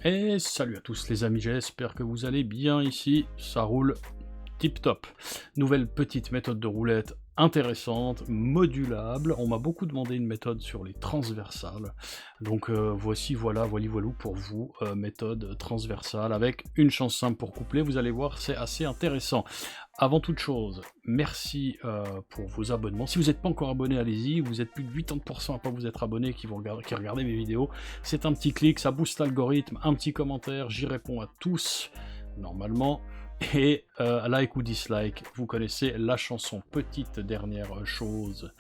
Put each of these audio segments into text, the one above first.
Et salut à tous les amis, j'espère que vous allez bien ici, ça roule tip top. Nouvelle petite méthode de roulette intéressante, modulable, on m'a beaucoup demandé une méthode sur les transversales, donc voilou pour vous, méthode transversale avec une chance simple pour coupler, vous allez voir c'est assez intéressant. Avant toute chose, merci pour vos abonnements. Si vous n'êtes pas encore abonné, allez-y. Vous êtes plus de 80% à pas vous être abonné qui regardez mes vidéos. C'est un petit clic, ça booste l'algorithme, un petit commentaire, j'y réponds à tous, normalement. Et like ou dislike, vous connaissez la chanson. Petite dernière chose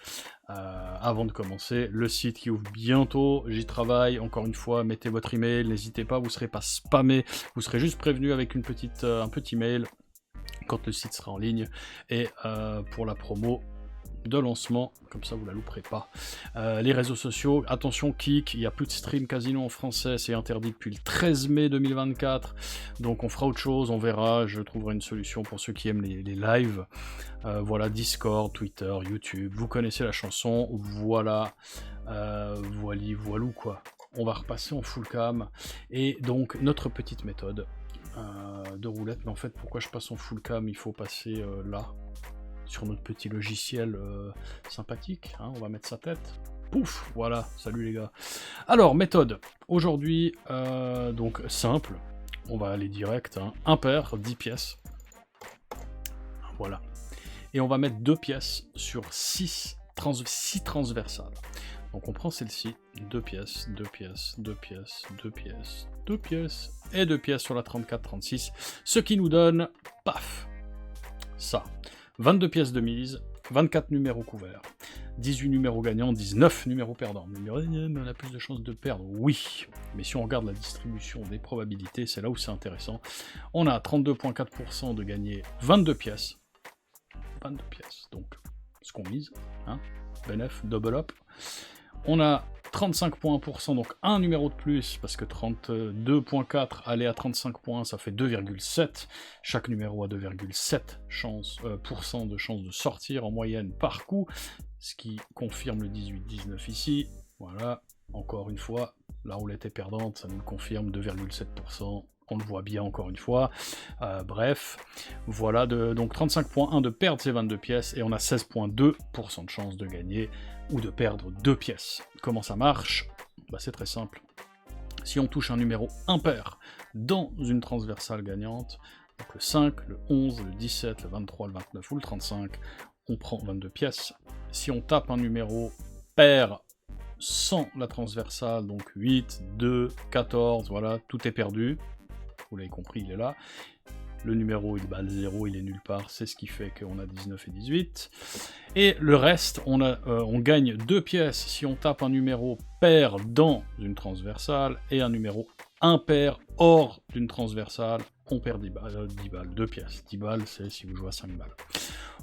avant de commencer, le site qui ouvre bientôt, j'y travaille, encore une fois, mettez votre email, n'hésitez pas, vous ne serez pas spammé, vous serez juste prévenu avec un petit mail quand le site sera en ligne, et pour la promo de lancement, comme ça vous la louperez pas. Les réseaux sociaux, attention Kik, il n'y a plus de stream casino en français, c'est interdit depuis le 13 mai 2024, donc on fera autre chose, on verra, je trouverai une solution pour ceux qui aiment les lives. Voilà, Discord, Twitter, YouTube, vous connaissez la chanson, voilà, voilou quoi. On va repasser en full cam, et donc notre petite méthode de roulette, mais en fait pourquoi je passe en full cam, il faut passer là, sur notre petit logiciel sympathique, hein, on va mettre sa tête, pouf, voilà, salut les gars. Alors, méthode, aujourd'hui, donc simple, on va aller direct, hein, impair, 10 pièces, voilà, et on va mettre 2 pièces sur 6 transversales. Donc on prend celle-ci, 2 pièces, 2 pièces, 2 pièces, 2 pièces, 2 pièces, et 2 pièces sur la 34-36, ce qui nous donne, paf, ça, 22 pièces de mise, 24 numéros couverts, 18 numéros gagnants, 19 numéros perdants. On a plus de chances de perdre, oui, mais si on regarde la distribution des probabilités, c'est là où c'est intéressant. On a 32,4% de gagner 22 pièces, donc ce qu'on mise, hein, BNF, double up. On a 35,1%, donc un numéro de plus, parce que 32,4 aller à 35 points, ça fait 2,7. Chaque numéro a 2,7% de chance de sortir en moyenne par coup, ce qui confirme le 18-19 ici. Voilà, encore une fois, la roulette est perdante, ça nous confirme 2,7%. On le voit bien encore une fois, bref, voilà, donc 35,1 de perdre ces 22 pièces, et on a 16,2% de chance de gagner, ou de perdre 2 pièces. Comment ça marche? Bah, c'est très simple. Si on touche un numéro impair dans une transversale gagnante, donc le 5, le 11, le 17, le 23, le 29 ou le 35, on prend 22 pièces. Si on tape un numéro pair sans la transversale, donc 8, 2, 14, voilà, tout est perdu. Vous l'avez compris, il est là. Le numéro, il bat le 0, il est nulle part, c'est ce qui fait qu'on a 19 et 18. Et le reste, on gagne 2 pièces si on tape un numéro pair dans une transversale, et un numéro impair hors d'une transversale, on perd 10 balles, 2 pièces. 10 balles, c'est si vous jouez à 5 balles.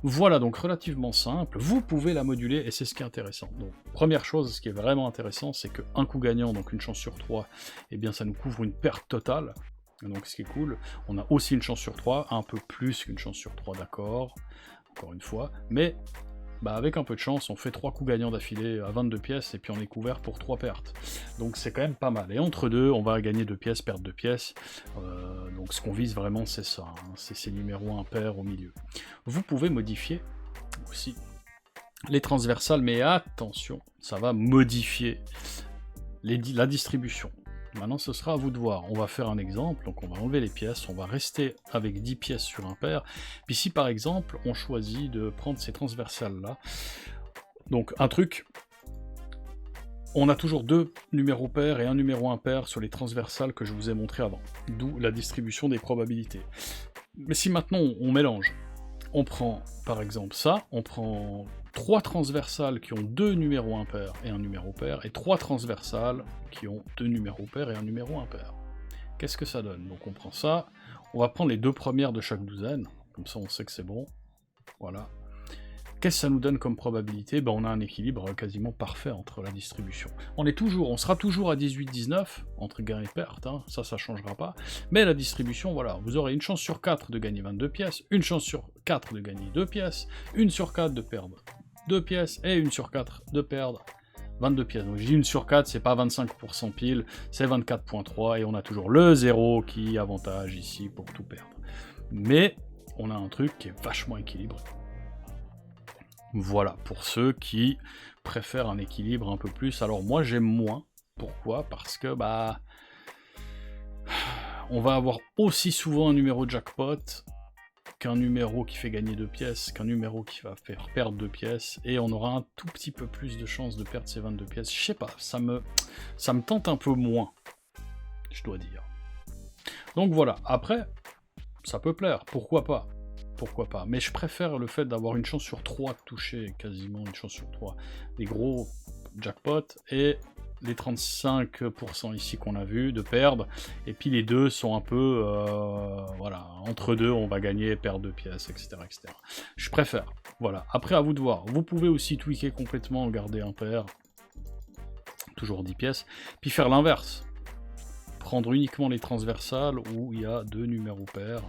Voilà, donc relativement simple, vous pouvez la moduler, et c'est ce qui est intéressant. Donc, première chose, ce qui est vraiment intéressant, c'est qu'un coup gagnant, donc une chance sur 3, eh bien ça nous couvre une perte totale. Donc ce qui est cool, on a aussi une chance sur 3, un peu plus qu'une chance sur 3, d'accord, encore une fois, mais bah, avec un peu de chance, on fait 3 coups gagnants d'affilée à 22 pièces, et puis on est couvert pour 3 pertes. Donc c'est quand même pas mal, et entre deux, on va gagner 2 pièces, perdre 2 pièces, donc ce qu'on vise vraiment c'est ça, hein, c'est ces numéros impairs au milieu. Vous pouvez modifier aussi les transversales, mais attention, ça va modifier la distribution. Maintenant, ce sera à vous de voir. On va faire un exemple, donc on va enlever les pièces, on va rester avec 10 pièces sur un pair. Puis si par exemple, on choisit de prendre ces transversales-là, donc un truc, on a toujours 2 numéros pairs et un numéro impair sur les transversales que je vous ai montré avant, d'où la distribution des probabilités. Mais si maintenant on mélange, on prend par exemple ça, on prend 3 transversales qui ont 2 numéros impairs et un numéro pair, et 3 transversales qui ont 2 numéros pairs et un numéro impair. Qu'est-ce que ça donne? Donc on prend ça, on va prendre les 2 premières de chaque douzaine, comme ça on sait que c'est bon, voilà. Qu'est-ce que ça nous donne comme probabilité? Ben on a un équilibre quasiment parfait entre la distribution. On sera toujours à 18-19, entre gain et perte, hein, ça changera pas, mais la distribution, voilà, vous aurez une chance sur 4 de gagner 22 pièces, une chance sur 4 de gagner 2 pièces, une sur 4 de perdre 2 pièces, et une sur 4 de perdre 22 pièces. Donc je dis 1 sur 4, c'est pas 25% pile, c'est 24.3 et on a toujours le 0 qui avantage ici pour tout perdre. Mais on a un truc qui est vachement équilibré. Voilà, pour ceux qui préfèrent un équilibre un peu plus. Alors moi j'aime moins. Pourquoi? Parce que bah on va avoir aussi souvent un numéro jackpot qu'un numéro qui fait gagner 2 pièces, qu'un numéro qui va faire perdre 2 pièces, et on aura un tout petit peu plus de chances de perdre ces 22 pièces. Je sais pas, ça me tente un peu moins, je dois dire. Donc voilà, après, ça peut plaire, pourquoi pas. Pourquoi pas, mais je préfère le fait d'avoir une chance sur 3 de toucher, quasiment une chance sur 3, des gros jackpots, et les 35% ici qu'on a vu de perdre, et puis les deux sont un peu, voilà, entre deux, on va gagner, perdre 2 pièces, etc., etc. Je préfère, voilà. Après, à vous de voir. Vous pouvez aussi tweaker complètement, garder impair, toujours 10 pièces, puis faire l'inverse. Prendre uniquement les transversales où il y a 2 numéros pairs.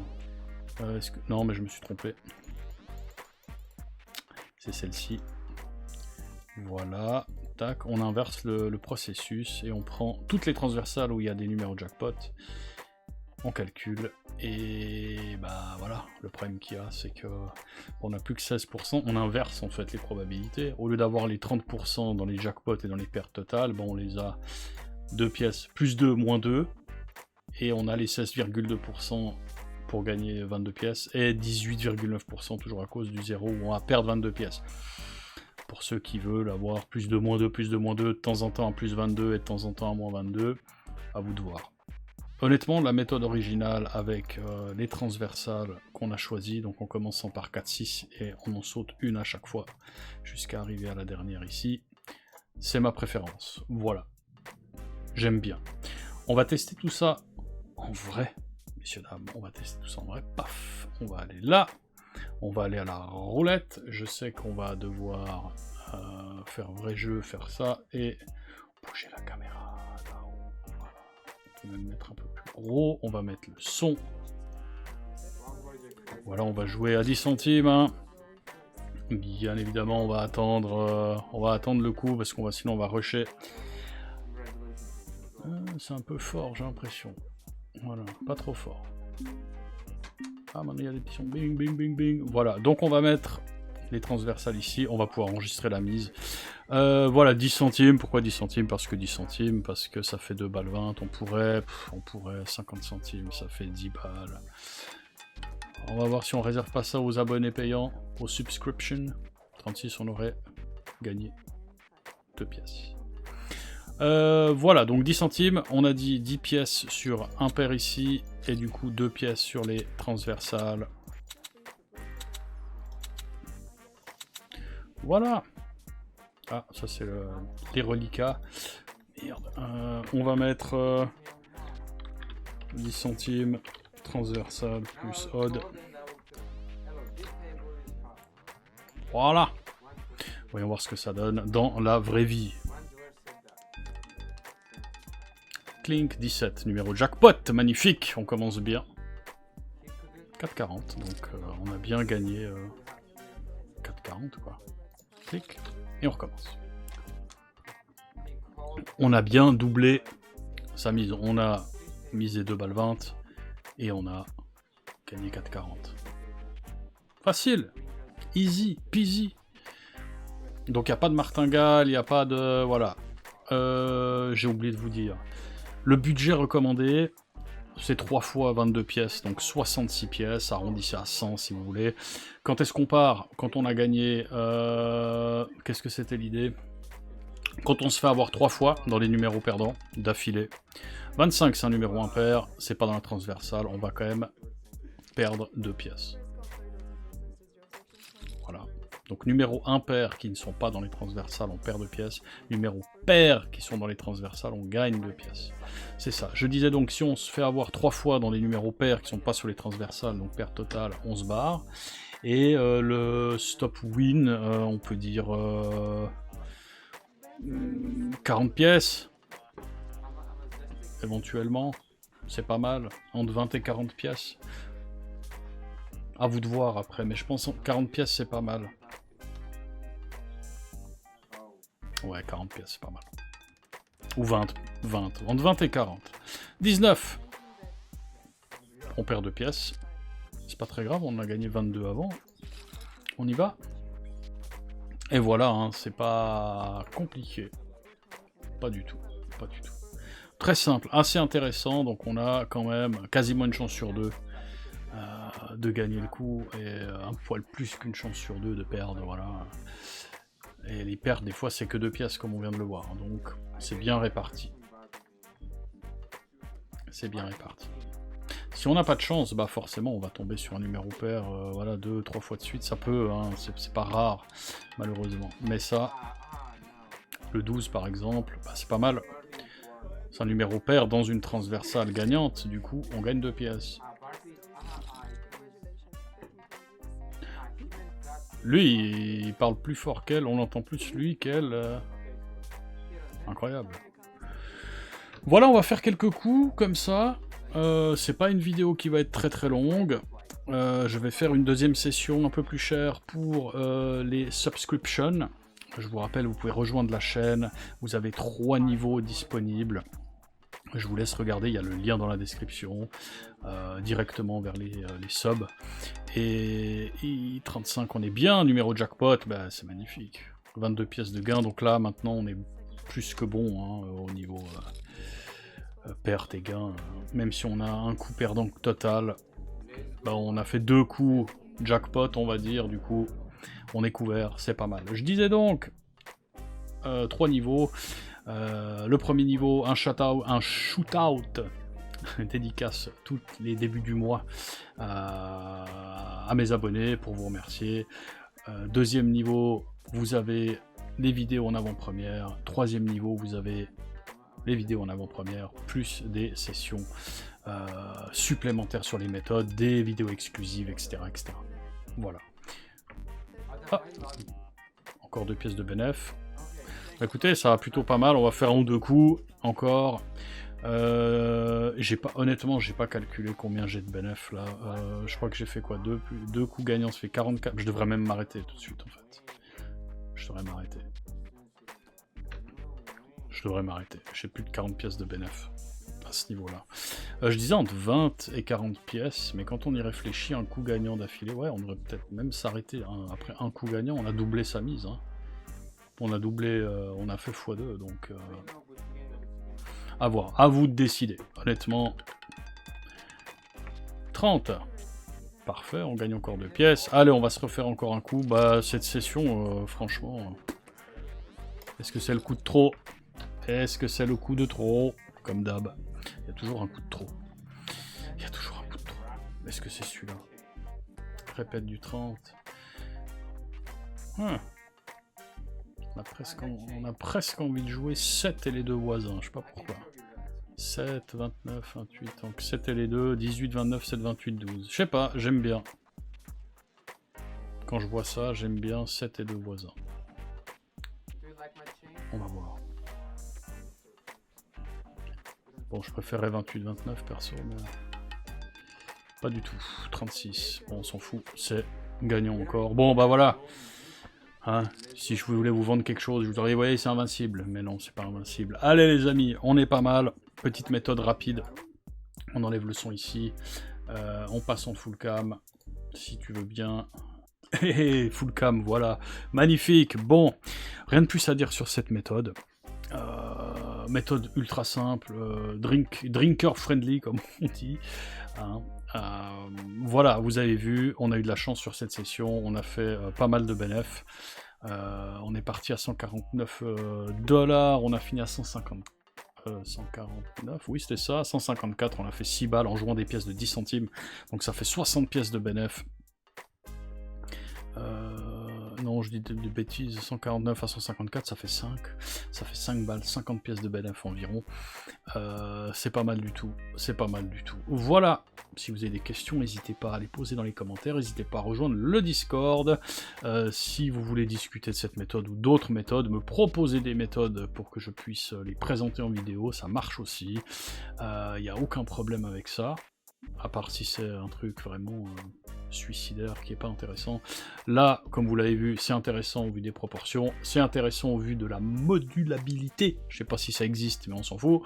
Non, mais je me suis trompé. C'est celle-ci. Voilà. Tac, on inverse le processus et on prend toutes les transversales où il y a des numéros jackpot. On calcule et bah voilà, le problème qu'il y a c'est que on n'a plus que 16%, on inverse en fait les probabilités. Au lieu d'avoir les 30% dans les jackpots et dans les pertes totales, bon, on les a 2 pièces, plus 2, moins 2, et on a les 16,2% pour gagner 22 pièces, et 18,9% toujours à cause du 0 où on va perdre 22 pièces. Pour ceux qui veulent avoir plus de moins 2, plus de moins 2, de temps en temps à plus 22 et de temps en temps à moins 22, à vous de voir. Honnêtement, la méthode originale avec les transversales qu'on a choisies, donc en commençant par 4, 6 et on en saute une à chaque fois jusqu'à arriver à la dernière ici, c'est ma préférence. Voilà. J'aime bien. On va tester tout ça en vrai, messieurs, dames. On va tester tout ça en vrai. Paf, on va aller là. On va aller à la roulette. Je sais qu'on va devoir faire vrai jeu, faire ça, et bouger la caméra là-haut. Voilà. On peut même mettre un peu plus gros. On va mettre le son. Voilà, on va jouer à 10 centimes. Hein. Bien évidemment, on va attendre le coup, parce qu'on va sinon on va rusher. C'est un peu fort, j'ai l'impression. Voilà, pas trop fort. Ah, maintenant il y a des petits sons, bing, bing, bing, bing. Voilà, donc on va mettre les transversales ici, on va pouvoir enregistrer la mise. Voilà, 10 centimes, pourquoi 10 centimes? Parce que 10 centimes, parce que ça fait 2 balles 20, on pourrait 50 centimes, ça fait 10 balles. On va voir si on réserve pas ça aux abonnés payants, aux subscriptions. 36, on aurait gagné 2 pièces. Voilà, donc 10 centimes, on a dit 10 pièces sur un pair ici, et du coup 2 pièces sur les transversales. Voilà. Ah, ça c'est les reliquats. Merde. On va mettre 10 centimes, transversal plus odd. Voilà. Voyons voir ce que ça donne dans la vraie vie. Clink, 17, numéro jackpot, magnifique, on commence bien. 4,40, donc on a bien gagné 4,40 quoi. Clic, et on recommence. On a bien doublé sa mise, on a misé 2 balles 20, et on a gagné 4,40. Facile, easy, peasy. Donc il n'y a pas de martingale, il n'y a pas de... Voilà. J'ai oublié de vous dire. Le budget recommandé, c'est 3 fois 22 pièces, donc 66 pièces, arrondissez à 100 si vous voulez. Quand est-ce qu'on part? Quand on a gagné... Qu'est-ce que c'était l'idée? Quand on se fait avoir 3 fois dans les numéros perdants, d'affilée. 25 c'est un numéro impair, c'est pas dans la transversale, on va quand même perdre 2 pièces. Voilà. Donc numéro impair qui ne sont pas dans les transversales, on perd 2 pièces. Numéro pair qui sont dans les transversales, on gagne 2 pièces. C'est ça. Je disais donc si on se fait avoir 3 fois dans les numéros pairs qui sont pas sur les transversales, donc perte totale, on se barre. Et le stop win, on peut dire 40 pièces. Éventuellement. C'est pas mal. Entre 20 et 40 pièces. À vous de voir après, mais je pense que 40 pièces c'est pas mal. Ouais, 40 pièces, c'est pas mal. Ou 20, entre 20 et 40. 19. On perd 2 pièces. C'est pas très grave, on a gagné 22 avant. On y va. Et voilà, hein, c'est pas compliqué. Pas du tout, pas du tout. Très simple, assez intéressant, donc on a quand même quasiment une chance sur 2 de gagner le coup, et un poil plus qu'une chance sur 2 de perdre, voilà. Et les pertes, des fois, c'est que 2 pièces, comme on vient de le voir, hein, donc c'est bien réparti. C'est bien réparti. Si on n'a pas de chance, bah forcément, on va tomber sur un numéro pair, voilà, 2-3 fois de suite, ça peut, hein, c'est pas rare, malheureusement. Mais ça, le 12 par exemple, bah, c'est pas mal. C'est un numéro pair dans une transversale gagnante, du coup, on gagne 2 pièces. Lui, il parle plus fort qu'elle, on entend plus lui qu'elle. Incroyable. Voilà, on va faire quelques coups, comme ça. C'est pas une vidéo qui va être très très longue. Je vais faire une deuxième session un peu plus chère pour les subscriptions. Je vous rappelle, vous pouvez rejoindre la chaîne. Vous avez 3 niveaux disponibles. Je vous laisse regarder, il y a le lien dans la description, directement vers les subs. Et 35, on est bien, numéro jackpot, bah, c'est magnifique. 22 pièces de gain, donc là, maintenant, on est plus que bon, hein, au niveau perte et gain. Même si on a un coup perdant total, bah, on a fait 2 coups jackpot, on va dire, du coup, on est couvert, c'est pas mal. Je disais donc, 3 niveaux. Le premier niveau, un shootout, dédicace tous les débuts du mois à mes abonnés pour vous remercier. Deuxième niveau, vous avez les vidéos en avant-première. Troisième niveau, vous avez les vidéos en avant-première, plus des sessions supplémentaires sur les méthodes, des vidéos exclusives, etc. etc. Voilà. Ah, encore 2 pièces de bénéf. Écoutez, ça va plutôt pas mal, on va faire 1 ou 2 coups, encore. Honnêtement, j'ai pas calculé combien j'ai de bénéf là. Je crois que j'ai fait quoi, 2 coups gagnants, ça fait 44. Je devrais même m'arrêter tout de suite en fait. Je devrais m'arrêter. J'ai plus de 40 pièces de bénéf à ce niveau-là. Je disais entre 20 et 40 pièces, mais quand on y réfléchit, un coup gagnant d'affilée, ouais, on devrait peut-être même s'arrêter. Hein. Après un coup gagnant, on a doublé sa mise. Hein. On a doublé, on a fait x2, donc à voir, à vous de décider, honnêtement. 30, parfait, on gagne encore 2 pièces. Allez, on va se refaire encore un coup. Bah, cette session, franchement, est-ce que c'est le coup de trop? Est-ce que c'est le coup de trop? Comme d'hab, il y a toujours un coup de trop. Il y a toujours un coup de trop. Est-ce que c'est celui-là? Répète du 30. On a presque envie de jouer 7 et les 2 voisins, je sais pas pourquoi. 7, 29, 28, donc 7 et les 2, 18, 29, 7, 28, 12. Je sais pas, j'aime bien. Quand je vois ça, j'aime bien 7 et 2 voisins. On va voir. Bon, je préférerais 28, 29 perso, mais... pas du tout. 36, bon, on s'en fout, c'est gagnant encore. Bon, bah voilà. Hein, si je voulais vous vendre quelque chose, je vous aurais dit, voyez, c'est invincible. Mais non, c'est pas invincible. Allez les amis, on est pas mal. Petite méthode rapide. On enlève le son ici. On passe en full cam, si tu veux bien. Full cam, voilà. Magnifique. Bon, rien de plus à dire sur cette méthode. Méthode ultra simple, drinker friendly, comme on dit. Hein. Voilà, vous avez vu, on a eu de la chance sur cette session, on a fait pas mal de bénéf. On est parti à 149 $, on a fini à 149, oui c'était ça, 154, on a fait 6 balles en jouant des pièces de 10 centimes, donc ça fait 60 pièces de bénéf. Non, je dis des bêtises, 149 à 154, ça fait 5. Ça fait 5 balles, 50 pièces de bénéf environ. C'est pas mal du tout, c'est pas mal du tout. Voilà, si vous avez des questions, n'hésitez pas à les poser dans les commentaires, n'hésitez pas à rejoindre le Discord. Si vous voulez discuter de cette méthode ou d'autres méthodes, me proposer des méthodes pour que je puisse les présenter en vidéo, ça marche aussi. Il n'y a aucun problème avec ça, à part si c'est un truc vraiment... suicidaire qui est pas intéressant. Là, comme vous l'avez vu, c'est intéressant au vu des proportions, c'est intéressant au vu de la modulabilité, je sais pas si ça existe, mais on s'en fout.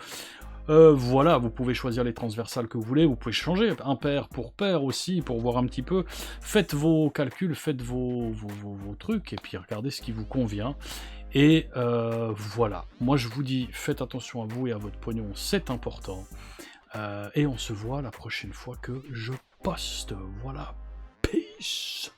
Voilà, vous pouvez choisir les transversales que vous voulez, vous pouvez changer impair pour pair aussi, pour voir un petit peu. Faites vos calculs, faites vos trucs, et puis regardez ce qui vous convient. Et voilà, moi je vous dis, faites attention à vous et à votre pognon, c'est important. Et on se voit la prochaine fois que je poste. Voilà, peace.